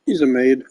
He's a maid.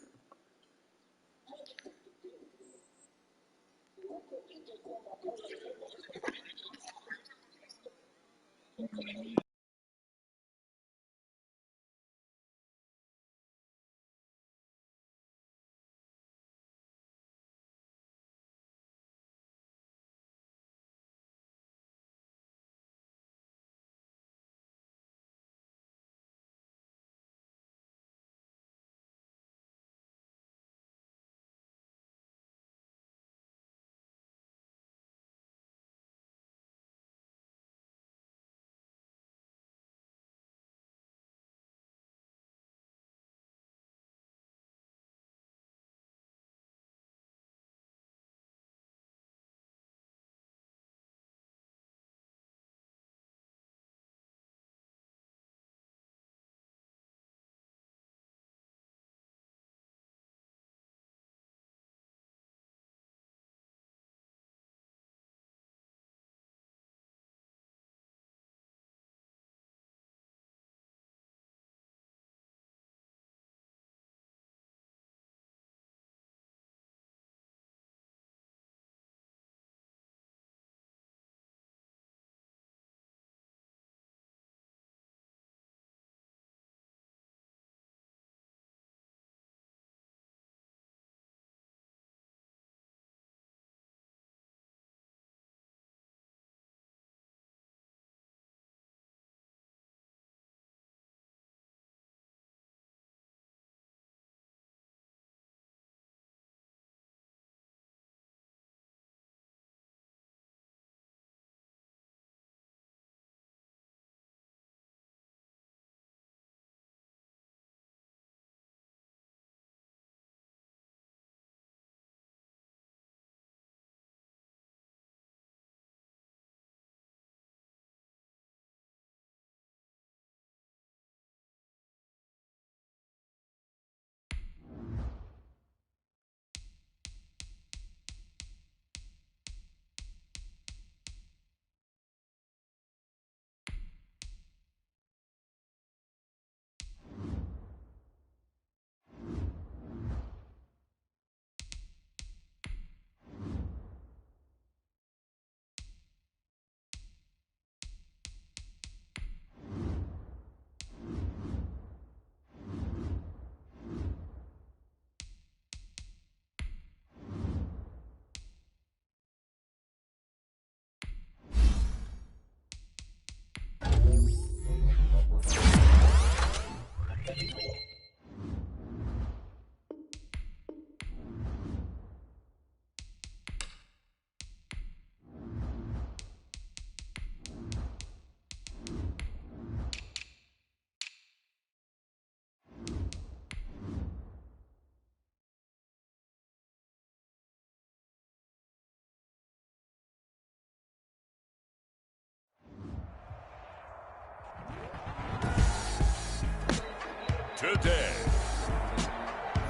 Today,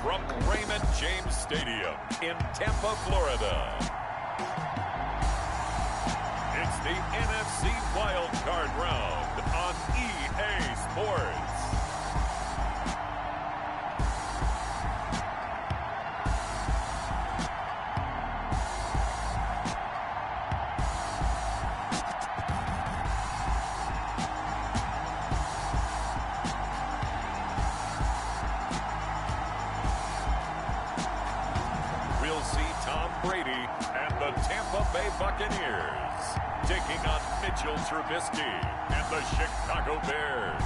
from Raymond James Stadium in Tampa, Florida, it's the NFC Wild Card Round on EA Sports. Buccaneers taking on Mitchell Trubisky and the Chicago Bears.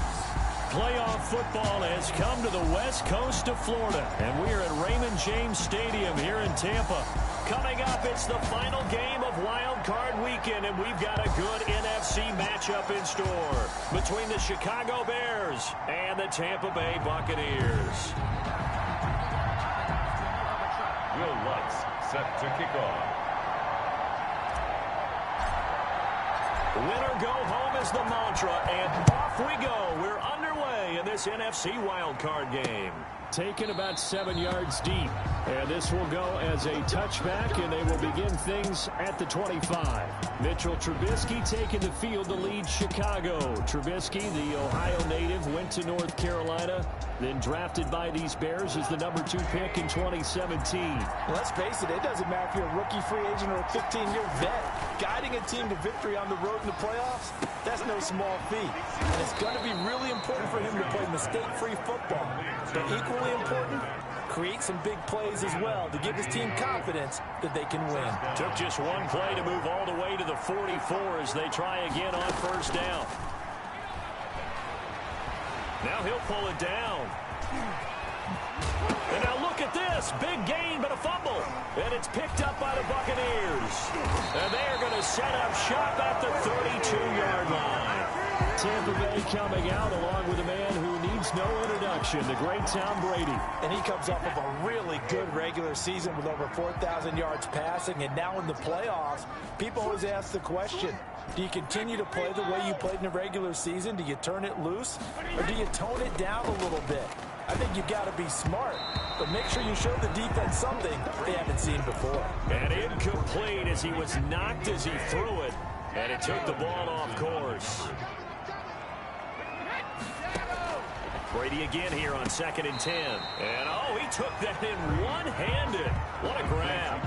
Playoff football has come to the west coast of Florida, and we are at Raymond James Stadium here in Tampa. Coming up, it's the final game of Wild Card Weekend, and we've got a good NFC matchup in store between the Chicago Bears and the Tampa Bay Buccaneers. Will Lutz set to kick off. Winner go home is the mantra, and off we go. We're underway in this NFC wildcard game. Taken about 7 yards deep. And this will go as a touchback, and they will begin things at the 25. Mitchell Trubisky taking the field to lead Chicago. Trubisky, the Ohio native, went to North Carolina, then drafted by these Bears as the #2 pick in 2017. Well, let's face it, it doesn't matter if you're a rookie free agent or a 15-year vet. Guiding a team to victory on the road in the playoffs, that's no small feat. And it's going to be really important for him to play mistake-free football. But equally important, create some big plays as well to give his team confidence that they can win. Took just one play to move all the way to the 44 as they try again on first down. Now he'll pull it down. And now look at this. Big gain, but a fumble. And it's picked up by the Buccaneers. And they are going to set up shop at the 32-yard line. Tampa Bay coming out along with a man who needs no introduction, the great Tom Brady. And he comes off of a really good regular season with over 4,000 yards passing. And now in the playoffs, people always ask the question, do you continue to play the way you played in the regular season? Do you turn it loose? Or do you tone it down a little bit? I think you've got to be smart, but make sure you show the defense something they haven't seen before. And incomplete as he was knocked as he threw it, and it took the ball off course. Brady again here on 2nd and 10. And, oh, he took that in one-handed. What a grab.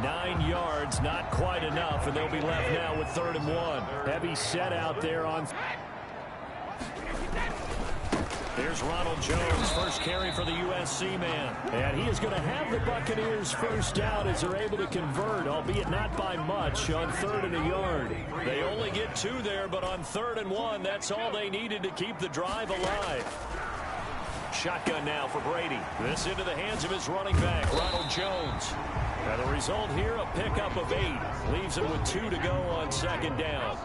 9 yards, not quite enough, and they'll be left now with 3rd and 1. Heavy set out there on... Here's Ronald Jones, first carry for the USC man. And he is going to have the Buccaneers first down as they're able to convert, albeit not by much, on 3rd and a yard. They only get 2 there, but on 3rd and 1, that's all they needed to keep the drive alive. Shotgun now for Brady. This into the hands of his running back, Ronald Jones. Now the result here, a pickup of 8. Leaves him with 2 to go on 2nd down.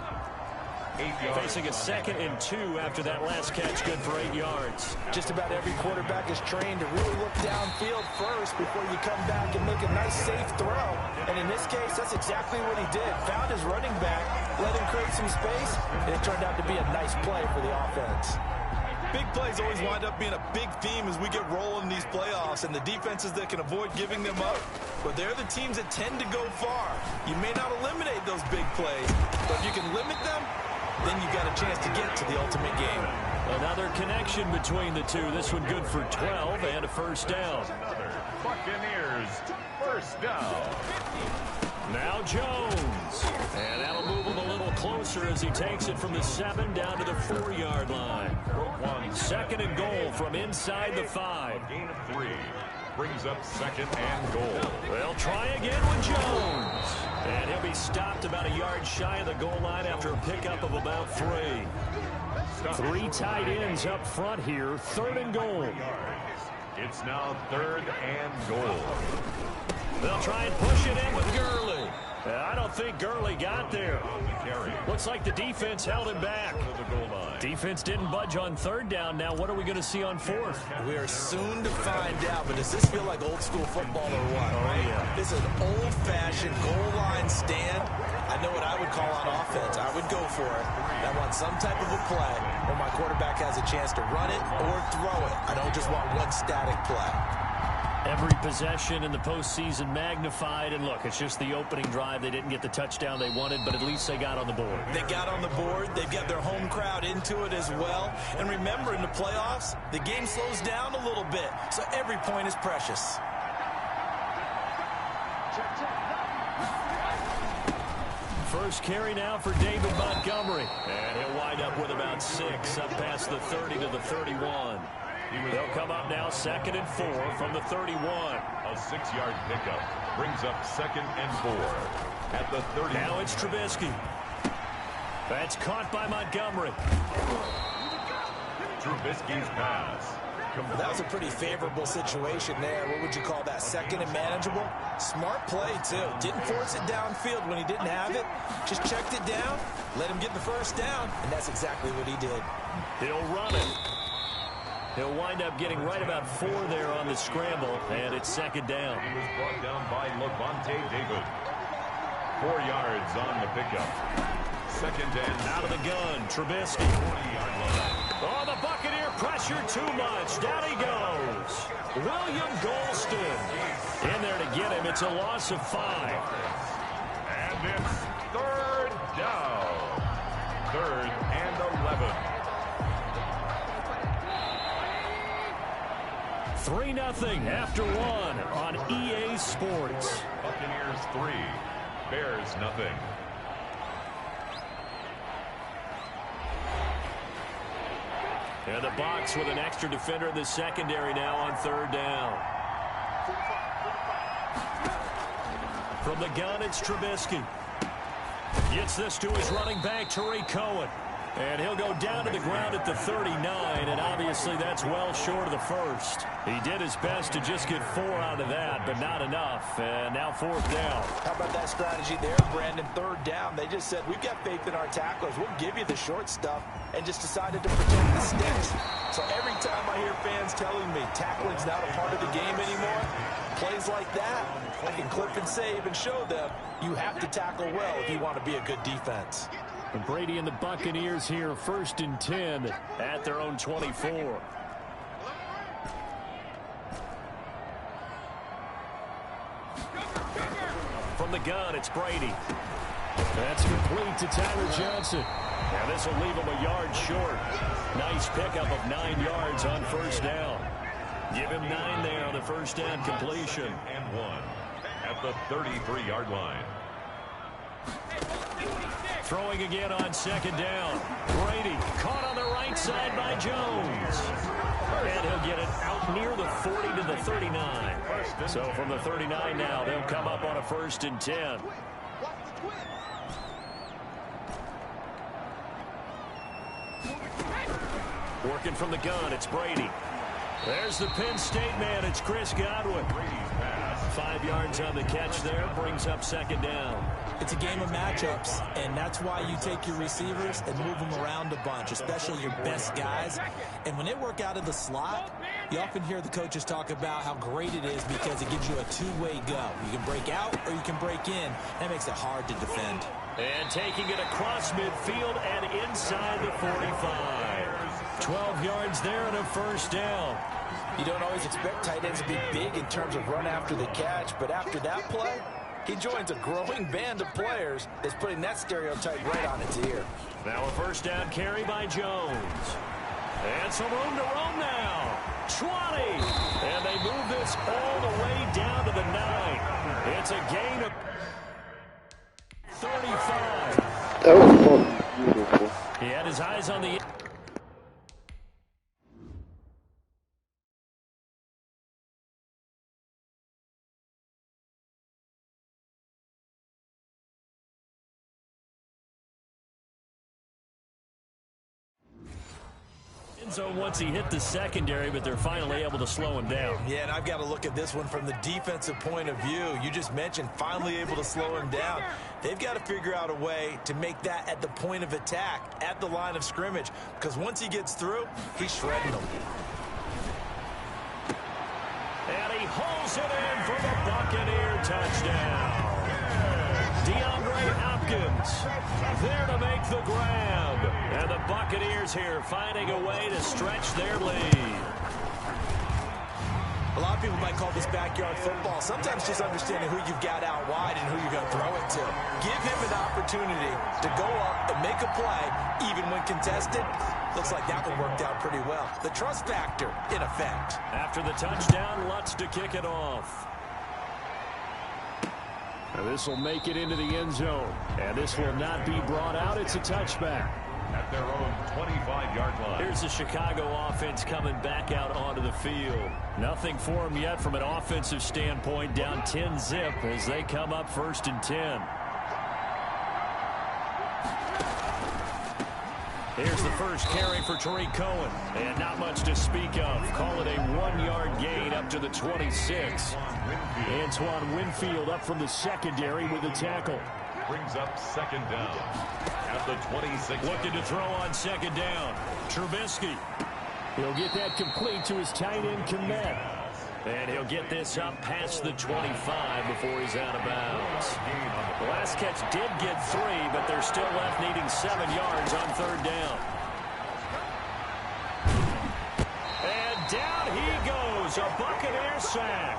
Facing a 2nd and 2 after that last catch, good for 8 yards. Just about every quarterback is trained to really look downfield first before you come back and make a nice, safe throw. And in this case, that's exactly what he did. Found his running back, let him create some space, and it turned out to be a nice play for the offense. Big plays always wind up being a big theme as we get rolling in these playoffs, and the defenses that can avoid giving them up, but they're the teams that tend to go far. You may not eliminate those big plays, but if you can limit them, then you've got a chance to get to the ultimate game. Another connection between the two. This one good for 12 and a first down. Buccaneers, first down. Now Jones. And that'll move him a little closer as he takes it from the 7 down to the 4-yard line. 2nd and goal from inside the 5. Gain of 3. Brings up 2nd and goal. They'll try again with Jones. And he'll be stopped about a yard shy of the goal line after a pickup of about 3. 3 tight ends up front here. 3rd and goal. It's now 3rd and goal. They'll try and push it in with Gurley. I don't think Gurley got there. Looks like the defense held him back. Defense didn't budge on 3rd down. Now what are we going to see on 4th? We are soon to find out, but does this feel like old school football or what? Oh, yeah. This is an old-fashioned goal line stand. I know what I would call on offense. I would go for it. I want some type of a play where my quarterback has a chance to run it or throw it. I don't just want one static play. Every possession in the postseason magnified, and look, it's just the opening drive. They didn't get the touchdown they wanted, but at least they got on the board. They got on the board. They've got their home crowd into it as well. And remember, in the playoffs, the game slows down a little bit, so every point is precious. First carry now for David Montgomery. And he'll wind up with about 6 up past the 30 to the 31. They'll come up now 2nd and 4 from the 31. A 6-yard pickup brings up 2nd and 4 at the 30. Now it's Trubisky. That's caught by Montgomery. Trubisky's pass. That was a pretty favorable situation there. What would you call that? 2nd and manageable? Smart play, too. Didn't force it downfield when he didn't have it. Just checked it down, let him get the first down, and that's exactly what he did. He'll run it. He'll wind up getting right about 4 there on the scramble, and it's 2nd down. He was brought down by Levante David. 4 yards on the pickup. second and out of the gun. Trubisky. Oh, the Buccaneer pressure too much. Down he goes. William Golston in there to get him. It's a loss of 5. And it's third down. Third and 11. 3-0 after 1 on EA Sports. Buccaneers 3, Bears nothing. And the Bucs with an extra defender in the secondary now on third down. From the gun, it's Trubisky. Gets this to his running back, Tariq Cohen. And he'll go down to the ground at the 39, and obviously that's well short of the first. He did his best to just get 4 out of that, but not enough. And now fourth down. How about that strategy there, Brandon? Third down. They just said, we've got faith in our tacklers. We'll give you the short stuff, and just decided to protect the sticks. So every time I hear fans telling me tackling's not a part of the game anymore, plays like that, I can clip and save and show them you have to tackle well if you want to be a good defense. And Brady and the Buccaneers here, 1st and 10 at their own 24. From the gun, it's Brady. That's complete to Tyler Johnson. Now this will leave him a yard short. Nice pickup of 9 yards on first down. Give him 9 there on the first down completion. And 1 at the 33-yard line. Throwing again on second down. Brady caught on the right side by Jones. And he'll get it out near the 40 to the 39. So from the 39 now, they'll come up on a 1st and 10. Working from the gun, it's Brady. There's the Penn State man. It's Chris Godwin. 5 yards on the catch there. Brings up second down. It's a game of matchups, and that's why you take your receivers and move them around a bunch, especially your best guys. And when they work out of the slot, you often hear the coaches talk about how great it is because it gives you a two-way go. You can break out or you can break in. That makes it hard to defend. And taking it across midfield and inside the 45. 12 yards there and a first down. You don't always expect tight ends to be big in terms of run after the catch, but after that play, he joins a growing band of players that's putting that stereotype right on its ear. Now a first down carry by Jones. And some room to roam now. 20. And they move this all the way down to the 9. It's a gain of 35. That was fucking beautiful. He had his eyes on the... zone once he hit the secondary, but they're finally able to slow him down. Yeah, and I've got to look at this one from the defensive point of view. You just mentioned finally able to slow him down. They've got to figure out a way to make that at the point of attack, at the line of scrimmage, because once he gets through, he's shredding them. And he holds it in for the Buccaneer touchdown. DeAndre Hopkins there to make the grab. And the Buccaneers here finding a way to stretch their lead. A lot of people might call this backyard football. Sometimes just understanding who you've got out wide and who you're going to throw it to. Give him an opportunity to go up and make a play, even when contested. Looks like that one worked out pretty well. The trust factor, in effect. After the touchdown, Lutz to kick it off. And this will make it into the end zone. And this will not be brought out. It's a touchback. At their own 25-yard line. Here's the Chicago offense coming back out onto the field. Nothing for them yet from an offensive standpoint. Down 10-zip as they come up 1st and 10. Here's the first carry for Tariq Cohen. And not much to speak of. Call it a 1-yard gain up to the 26. Antoine Winfield up from the secondary with the tackle. Brings up second down at the 26. Looking to throw on second down. Trubisky. He'll get that complete to his tight end, Kmet. And he'll get this up past the 25 before he's out of bounds. The last catch did get 3, but they're still left needing 7 yards on 3rd down. And down he goes, a Buccaneer sack.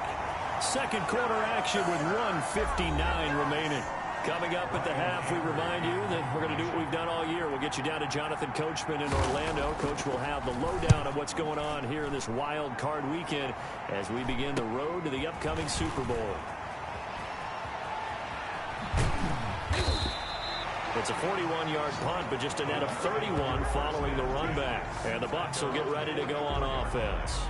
Second quarter action with 1:59 remaining. Coming up at the half, we remind you that we're going to do what we've done all year. We'll get you down to Jonathan Coachman in Orlando. Coach will have the lowdown of what's going on here in this wild card weekend as we begin the road to the upcoming Super Bowl. It's a 41-yard punt, but just a net of 31 following the run back. And the Bucs will get ready to go on offense.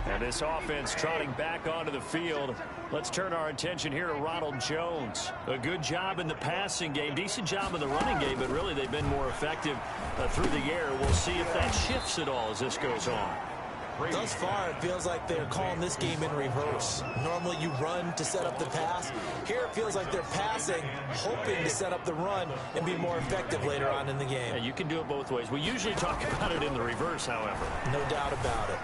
And this offense trotting back onto the field. Let's turn our attention here to Ronald Jones. A good job in the passing game, decent job in the running game, but really they've been more effective through the air. We'll see if that shifts at all as this goes on. Thus far, it feels like they're calling this game in reverse. Normally you run to set up the pass. Here it feels like they're passing, hoping to set up the run and be more effective later on in the game. Yeah, you can do it both ways. We usually talk about it in the reverse, however. No doubt about it.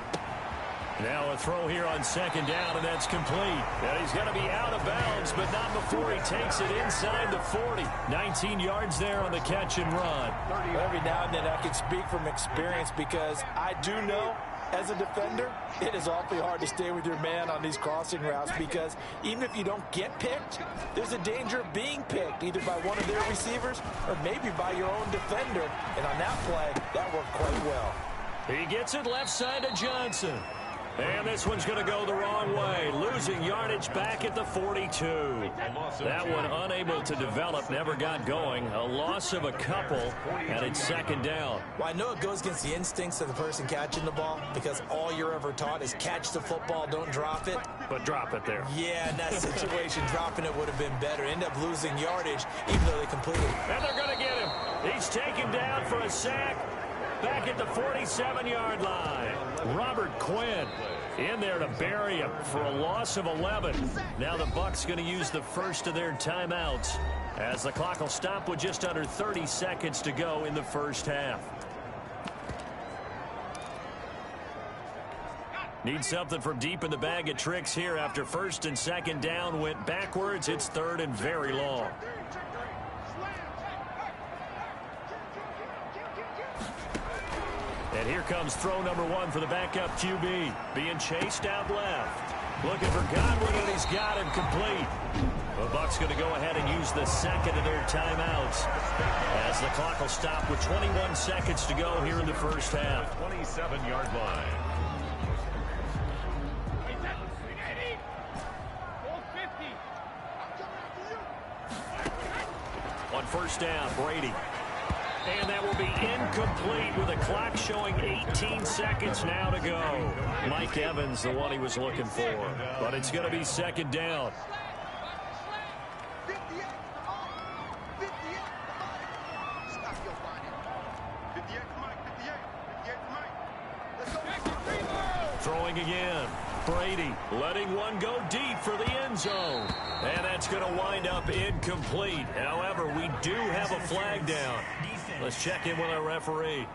Now a throw here on 2nd down, and that's complete. And he's going to be out of bounds, but not before he takes it inside the 40. 19 yards there on the catch and run. Every now and then I can speak from experience because I do know as a defender, it is awfully hard to stay with your man on these crossing routes because even if you don't get picked, there's a danger of being picked either by one of their receivers or maybe by your own defender. And on that play, that worked quite well. He gets it left side to Johnson. And this one's going to go the wrong way, losing yardage back at the 42. That one unable to develop, never got going. A loss of a couple, and it's 2nd down. Well, I know it goes against the instincts of the person catching the ball because all you're ever taught is catch the football, don't drop it. But drop it there. Yeah, in that situation, dropping it would have been better. End up losing yardage, even though they completed. And they're going to get him. He's taken down for a sack. Back at the 47-yard line. Robert Quinn in there to bury him for a loss of 11. Now the Bucs going to use the first of their timeouts as the clock will stop with just under 30 seconds to go in the first half. Need something from deep in the bag of tricks here after 1st and 2nd down went backwards. It's 3rd and very long. And here comes throw number 1 for the backup QB. Being chased out left. Looking for Godwin, and he's got him complete. The Bucs going to go ahead and use the second of their timeouts as the clock will stop with 21 seconds to go here in the first half. 27-yard line. On 1st down, Brady. And that will be incomplete with a clock showing 18 seconds now to go. Mike Evans, the one he was looking for. But it's going to be 2nd down. Throwing again. Brady letting one go deep for the end zone. And that's going to wind up incomplete. However, we do have a flag down. Let's check in with our referee.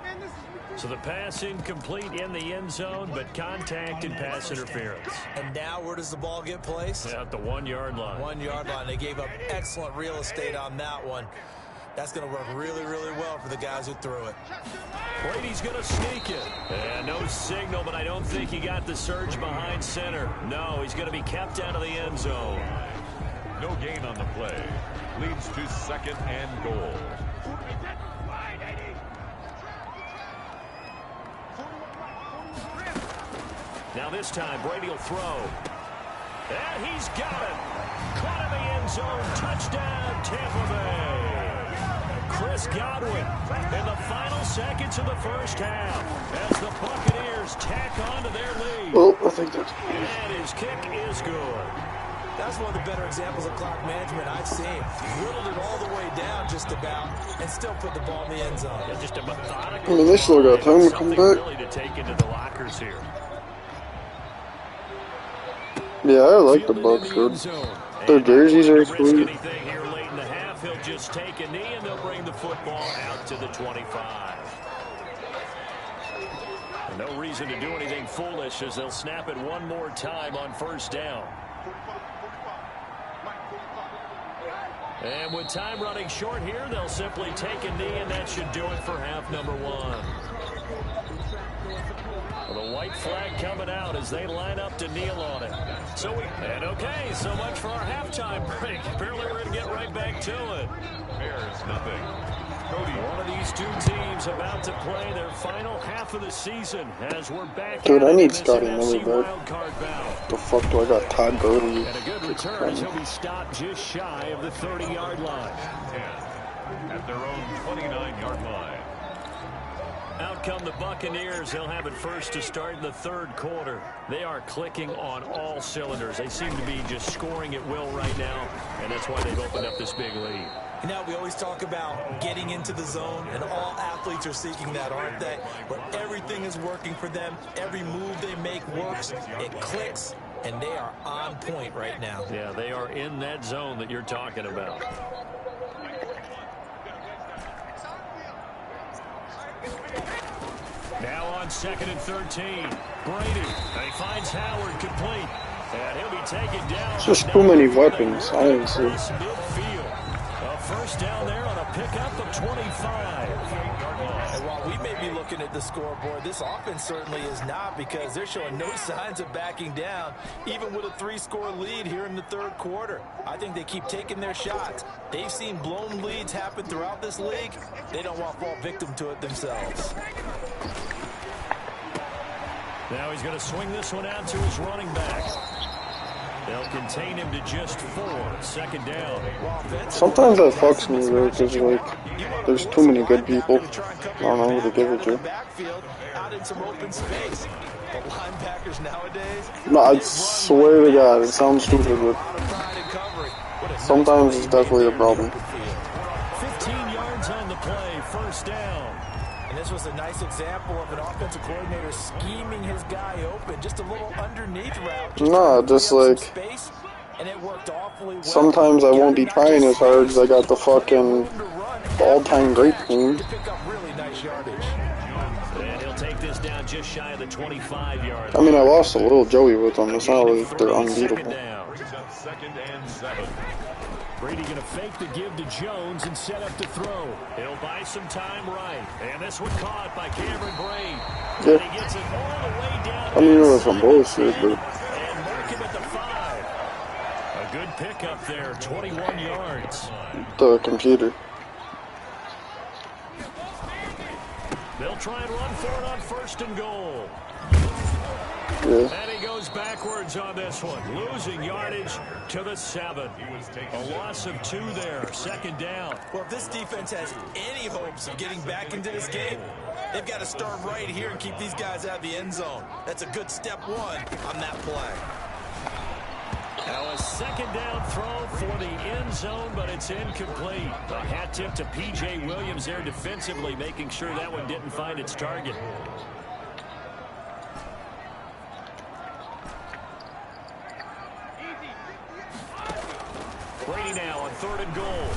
So the pass incomplete in the end zone, but contact and pass interference. And now where does the ball get placed? At the 1-yard line. 1-yard line. They gave up excellent real estate on that one. That's going to work really, really well for the guys who threw it. Brady's going to sneak it. And no signal, but I don't think he got the surge behind center. No, he's going to be kept out of the end zone. No gain on the play. Leads to 2nd and goal. Now this time, Brady will throw. And he's got it. Caught in the end zone. Touchdown, Tampa Bay. Chris Godwin in the final seconds of the first half as the Buccaneers tack on to their lead. Well, I think that's good. And his kick is good. That's one of the better examples of clock management I've seen. Whittled it all the way down just about and still put the ball in the end zone. Yeah, just a methodical. I mean, they still got time to come back. Really to take into the lockers here. Yeah, I like the Bucs, dude. Their jerseys are sweet. Anything here late in the half, he'll just take a knee and they'll bring the football out to the 25. No reason to do anything foolish as they'll snap it one more time on first down. And with time running short here, they'll simply take a knee, and that should do it for half number one. Well, the white flag coming out as they line up to kneel on it. So much for our halftime break. Apparently we're going to get right back to it. Bears, nothing. Cody. One of these two teams about to play their final half of the season as we're back. Dude, I need in Scotty this NFC Miller wild card bout. The fuck do I got Todd Gurley? And a good return as he'll be stopped just shy of the 30-yard line. 10 at their own 29-yard line. Out come the Buccaneers. They'll have it first to start in the third quarter. They are clicking on all cylinders. They seem to be just scoring at will right now, and that's why they've opened up this big lead. You know, we always talk about getting into the zone, and all athletes are seeking that, aren't they? Where everything is working for them. Every move they make works. It clicks, and they are on point right now. Yeah, they are in that zone that you're talking about. Now on 2nd and 13. Brady. He finds Howard complete. And he'll be taken down. It's just too many weapons, honestly. Midfield. A first down there on a pickup of 25. And while we may be looking at the scoreboard, this offense certainly is not, because they're showing no signs of backing down, even with a 3-score lead here in the third quarter. I think they keep taking their shots. They've seen blown leads happen throughout this league. They don't want to fall victim to it themselves. Now he's going to swing this one out to his running back. They'll contain him to just 4. 2nd down. Sometimes that fucks me, though, because, like, there's too many good people. I don't know who to give it to. No, I swear to God, it sounds stupid, but sometimes it's definitely a problem. 15 yards on the play, first down. And this was a nice example of an offensive coordinator scheming his guy open. Just a little underneath route. Nah, just like, space, and it worked awfully well. Sometimes I won't be trying as hard as I got the fucking all-time great team. Really nice yardage. And he'll take this down just shy of the 25-yard I mean, I lost a little Joey with them. It's not like they're unbeatable. 2nd and 7. Brady going to fake the give to Jones and set up to throw. He'll buy some time right. And this one caught by Cameron Brate. Yeah. And he gets it all the way down. I mean, it was some bullshit, but... And mark him at the 5. A good pickup there, 21 yards. The computer. They'll try and run for it on 1st and goal. Yeah. And he goes backwards on this one, losing yardage to the 7. A loss of 2 there, 2nd down. Well, if this defense has any hopes of getting back into this game, they've got to start right here and keep these guys out of the end zone. That's a good step 1 on that play. Now a 2nd down throw for the end zone, but it's incomplete. A hat tip to P.J. Williams there defensively, making sure that one didn't find its target. Brady now on 3rd and goal.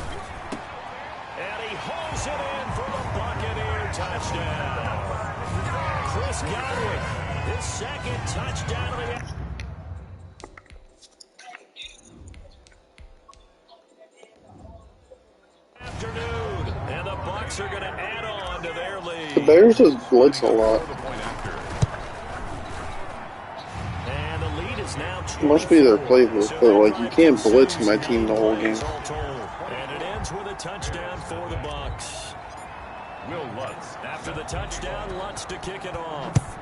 And he holds it in for the Buccaneer touchdown. Chris Godwin, his 2nd touchdown of the afternoon. And the Bucs are going to add on to their lead. The Bears just blitz a lot. It must be their playbook, but like you can't blitz my team the whole game. And it ends with a touchdown for the Bucs. Will Lutz. After the touchdown, Lutz to kick it off.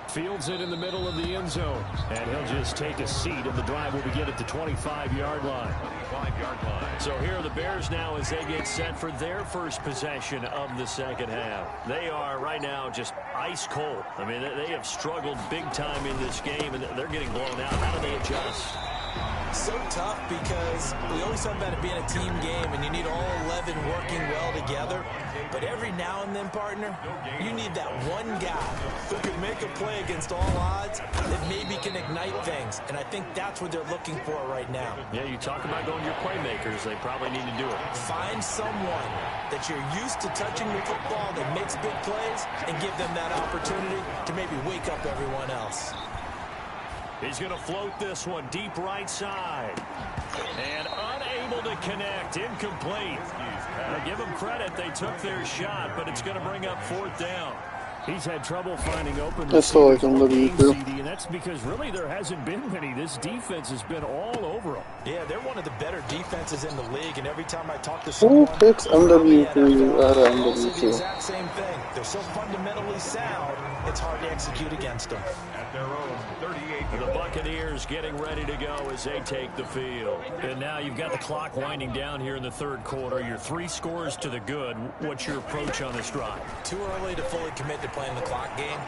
Fields it in the middle of the end zone. And he'll just take a seat, and the drive will begin at the 25-yard line. 25-yard line. So here are the Bears now as they get set for their first possession of the 2nd half. They are right now just ice cold. I mean, they have struggled big time in this game, and they're getting blown out. How do they adjust? So tough because we always talk about it being a team game and you need all 11 working well together. But every now and then, partner, you need that one guy who can make a play against all odds that maybe can ignite things. And I think that's what they're looking for right now. Yeah, you talk about going to your playmakers. They probably need to do it. Find someone that you're used to touching the football that makes big plays and give them that opportunity to maybe wake up everyone else. He's going to float this one deep right side. And unable to connect. Incomplete. Now give them credit. They took their shot, but it's going to bring up 4th down. He's had trouble finding open receivers all game, CD, and that's because really there hasn't been many. This defense has been all over them. Yeah, they're one of the better defenses in the league, and every time I talk to someone, who picks MW3 out of the MW2? exact same thing. They're so fundamentally sound, it's hard to execute against them. At their own 38. The Buccaneers getting ready to go as they take the field. And now you've got the clock winding down here in the 3rd quarter. You're 3 scores to the good. What's your approach on this drive? Too early to fully commit to playing the clock game.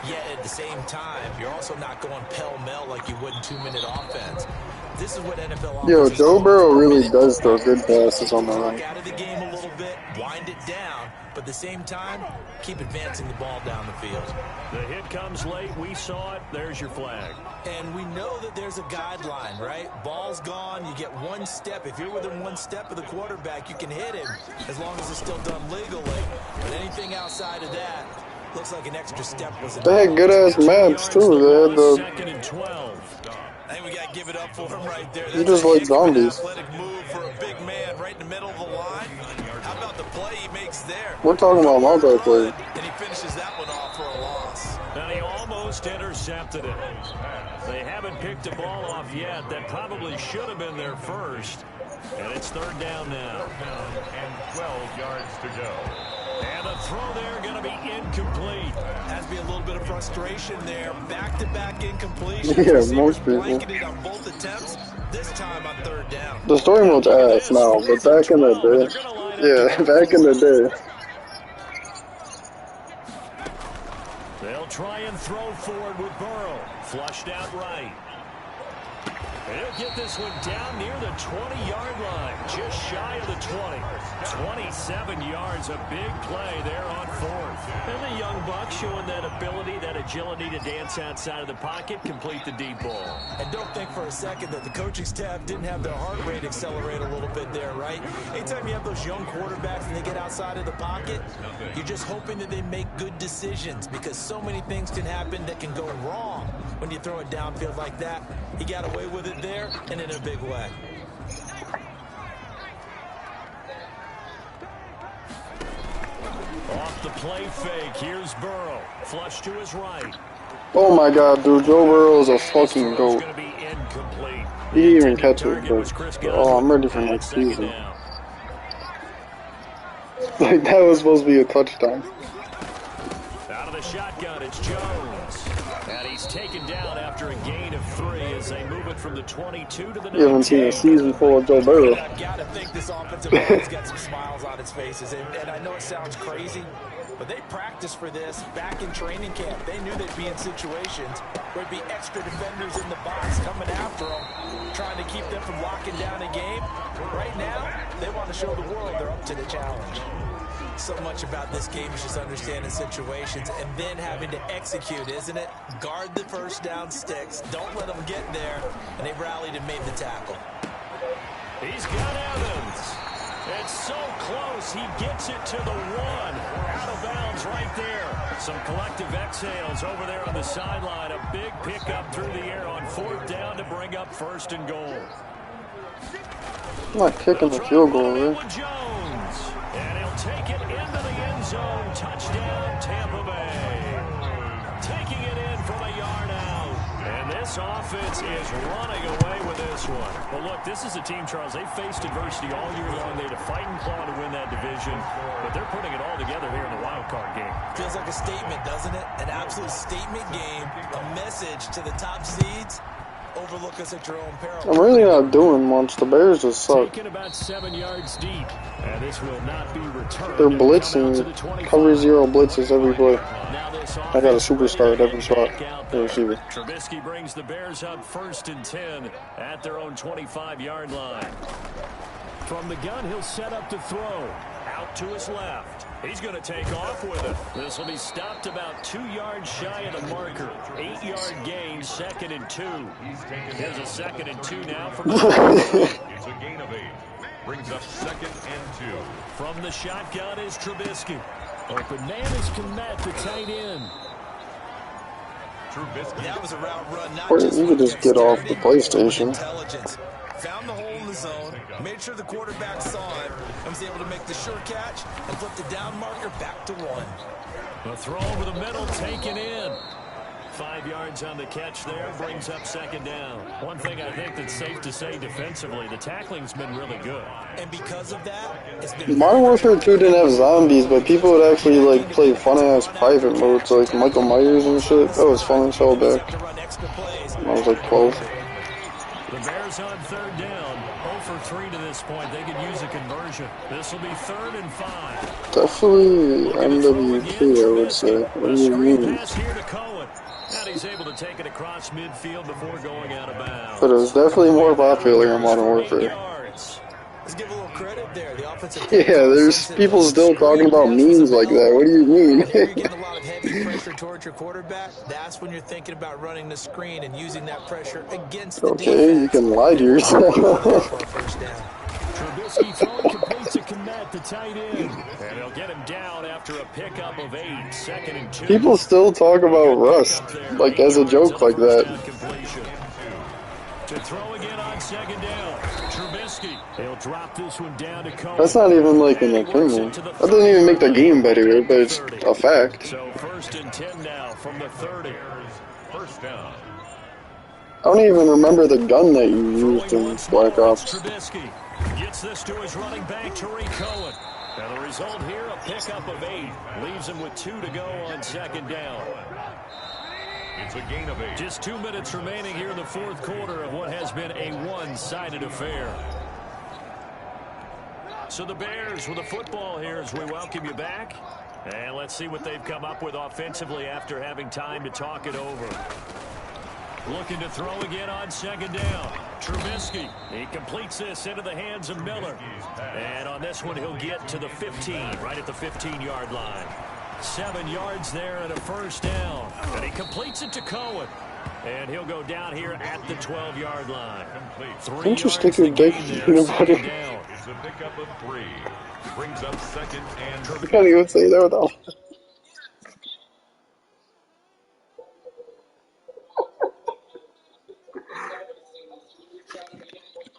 Yet at the same time, you're also not going pell-mell like you would in 2-minute offense. This is what NFL Yo, Joe Burrow really does throw good passes on the run. Out of the game a little bit, wind it down, but at the same time, keep advancing the ball down the field. The hit comes late. We saw it. There's your flag. And we know that there's a guideline, right? Ball's gone. You get 1 step. If you're within 1 step of the quarterback, you can hit him as long as it's still done legally. But anything outside of that looks like an extra step was involved. They had good-ass maps, too. They had the... 2nd and 12. I think we got to give it up for him right there. You just like zombies. Athletic move for a big man right in the middle of the line. How about the play he makes there? We're talking about multiplayer. And he finishes that one off for a loss. And he almost intercepted it. They haven't picked a ball off yet. That probably should have been their first. And it's 3rd down now. And 12 yards to go. And the throw there going to be incomplete. Has to be a little bit of frustration there. Back-to-back incompletion. Yeah, most people. Blanketed on both attempts. This time on 3rd down. The story mode's ass now, but back in the day. Yeah, back in the day. They'll try and throw forward with Burrow. Flushed out right. He'll get this one down near the 20-yard line, just shy of the 20. 27 yards, a big play there on 4th. And the young Bucs showing that ability, that agility to dance outside of the pocket, complete the deep ball. And don't think for a second that the coaching staff didn't have their heart rate accelerate a little bit there, right? Anytime you have those young quarterbacks and they get outside of the pocket, you're just hoping that they make good decisions because so many things can happen that can go wrong when you throw it downfield like that. He got away with it there and in a big way. Off the play fake, here's Burrow. Flush to his right. Oh my god, dude, Joe Burrow is a fucking goat. Gonna be incomplete. He didn't even catch it, but oh, I'm ready for next season. Like, that was supposed to be a touchdown. Out of the shotgun, it's Jones. And he's taken down after a gain of 3 as they move it from the 22 to the 19. You haven't seen a season full of Joe Burrow. I've got to think this offensive line's got some smiles on its faces. And I know it sounds crazy, but they practiced for this back in training camp. They knew they'd be in situations where there'd be extra defenders in the box coming after them, trying to keep them from locking down a game. Right now, they want to show the world they're up to the challenge. So much about this game is just understanding situations and then having to execute, isn't it? Guard the first down sticks. Don't let them get there. And they rallied and made the tackle. He's got Evans. It's so close. He gets it to the 1. Out of bounds right there. Some collective exhales over there on the sideline. A big pickup through the air on 4th down to bring up 1st and goal. I'm not kicking the field goal, right? Jones. And he'll take it into the end zone. Touchdown, Tampa Bay. Taking it in from a yard out. And this offense is running away with this one. Well, look, this is a team, Charles. They faced adversity all year long. They had to fight and claw to win that division. But they're putting it all together here in the wild card game. Feels like a statement, doesn't it? An absolute statement game. A message to the top seeds. overlook us at your own peril. I'm really not doing much. The Bears just suck. Taken about 7 yards deep. And this will not be returned. They're blitzing, cover zero blitzes every play. I got a superstar at every spot. Receiver. Trubisky brings the Bears up 1st and 10 at their own 25-yard line. From the gun, he'll set up to throw. Out to his left. He's going to take off with it. This will be stopped about 2 yards shy of the marker. 8-yard gain, 2nd and 2. Here's a 2nd and 2 now from the It's a gain of 8. Brings up 2nd and 2. From the shotgun is Trubisky. Open man is Kmet, the tight end. Trubisky. That was a route run, not Or just you could just get off the PlayStation. intelligence. Found the hole in the zone, made sure the quarterback saw it, and was able to make the sure catch and flip the down marker back to 1. A throw over the middle, taken in. 5 yards on the catch there, brings up 2nd down. One thing I think that's safe to say defensively, the tackling's been really good. And because of that, it's been Modern Warfare 2 didn't have zombies, but people would actually like play fun-ass private modes like Michael Myers and shit. That was fun as hell back when I was like 12. The Bears on 3rd down. 0 for 3 to this point. They could use a conversion. This will be 3rd and 5. Definitely MW2, I would say. What do you mean? Pass here to Cohen. And he's able to take it across midfield before going out of bounds. But it was definitely more popular in Modern Warfare. Let's give a little credit there. The offensive Yeah, there's people still talking about memes like that. What do you mean? When you're getting a lot of heavy pressure towards your quarterback, that's when you're thinking about running the screen and using that pressure against the defense. Okay, you can lie to yourself. Trubisky throwing complete to Kmet, the tight end. And they'll get him down after a pickup of 8. 2nd and 2. People still talk about Rust, like as a joke like that. To throw again on 2nd down. Trubisky. He'll drop this one down to Cohen. That's not even like an opinion. That doesn't even make the game better, but it's a fact. So 1st and 10 now from the 30. 1st down. I don't even remember the gun that you used in Black Ops. Trubisky gets this to his running back, Tariq Cohen. And the result here, a pickup of 8. Leaves him with 2 to go on 2nd down. It's a gain of 8. Just 2 minutes remaining here in the 4th quarter of what has been a one-sided affair. So the Bears with the football here as we welcome you back. And let's see what they've come up with offensively after having time to talk it over. Looking to throw again on 2nd down. Trubisky. He completes this into the hands of Miller. And on this one, he'll get to the 15, right at the 15-yard line. 7 yards there and a 1st down. And he completes it to Cohen. And he'll go down here at the 12-yard line. Don't you stick your dick in peanut butter? It's a pickup of 3. Brings up 2nd and 3. I can't even say that without.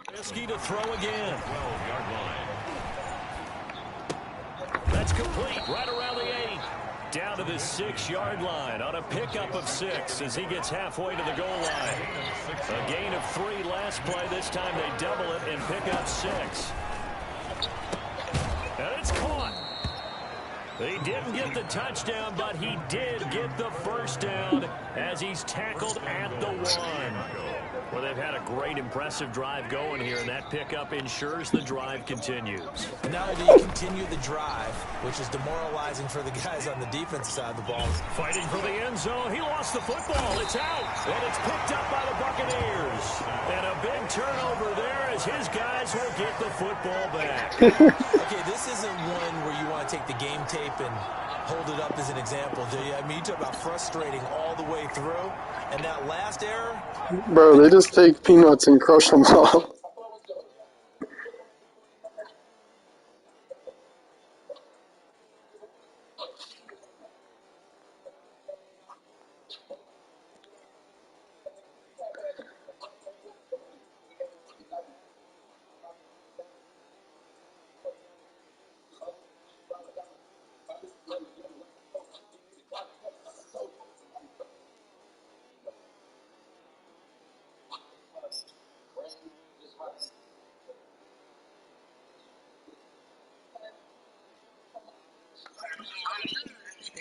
Trubisky to throw again. 12-yard line. That's complete right around the 8. Down to the 6-yard line on a pickup of 6 as he gets halfway to the goal line. A gain of 3 last play. This time they double it and pick up 6. And it's caught. He didn't get the touchdown, but he did get the 1st down as he's tackled at the 1. Well, they've had a great, impressive drive going here, and that pickup ensures the drive continues. And not only do you continue the drive, which is demoralizing for the guys on the defensive side of the ball. Fighting for the end zone. He lost the football. It's out. And it's picked up by the Buccaneers. And a big turnover there as his guys will get the football back. Okay, this isn't one where you want to take the game tape and hold it up as an example, do you? I mean, you talk about frustrating all the way through. And that last error. Bro, they just take peanuts and crush them all.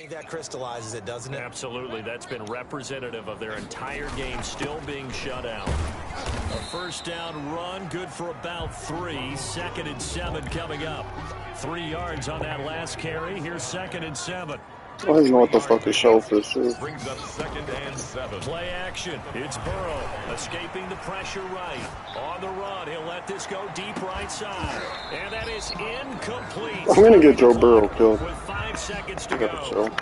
think that crystallizes it, doesn't it? Absolutely. That's been representative of their entire game still being shut out. A first down run, good for about 3. 2nd and 7 coming up. 3 yards on that last carry. Here's 2nd and 7. I don't even know what the fuck a shellfish is. Brings up 2nd and 7. Play action. It's Burrow escaping the pressure right. On the run, he'll let this go deep right side. And that is incomplete. I'm gonna get Joe Burrow killed. With 5 seconds to I got go. the show.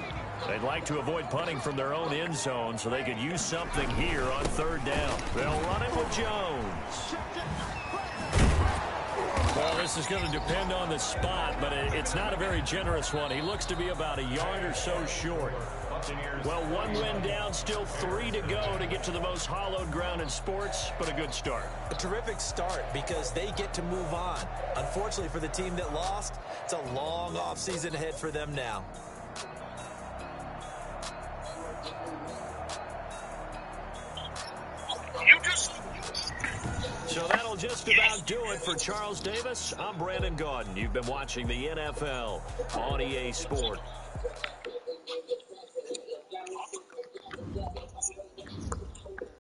They'd like to avoid punting from their own end zone so they could use something here on 3rd down. They'll run it with Jones. Well, this is going to depend on the spot, but it's not a very generous one. He looks to be about a yard or so short. Well, 1 win down, still 3 to go to get to the most hallowed ground in sports, but a good start. A terrific start because they get to move on. Unfortunately for the team that lost, it's a long offseason ahead for them now. So that'll just about do it for Charles Davis. I'm Brandon Gaudin. You've been watching the NFL on EA Sport.